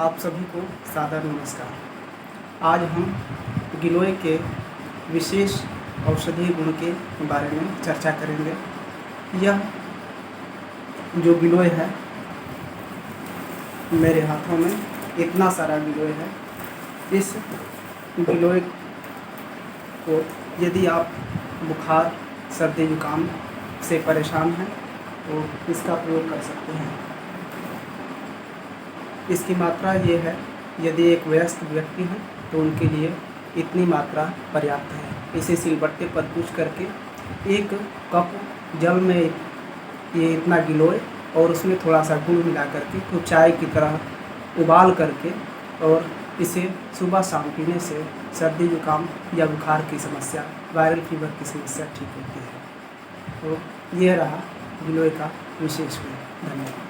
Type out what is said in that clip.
आप सभी को सादर नमस्कार। आज हम गिलोय के विशेष औषधीय गुण के बारे में चर्चा करेंगे। यह जो गिलोय है, मेरे हाथों में इतना सारा गिलोय है। इस गिलोय को यदि आप बुखार, सर्दी, जुकाम से परेशान हैं तो इसका प्रयोग कर सकते हैं। इसकी मात्रा ये है, यदि एक वयस्क व्यक्ति है तो उनके लिए इतनी मात्रा पर्याप्त है। इसे सिलबट्टे पर कूच करके एक कप जल में ये इतना गिलोय और उसमें थोड़ा सा गुड़ मिला करके तो चाय की तरह उबाल करके और इसे सुबह शाम पीने से सर्दी जुकाम या बुखार की समस्या, वायरल फीवर की समस्या ठीक होती है। तो यह रहा गिलोय का विशेष गुण। धन्यवाद।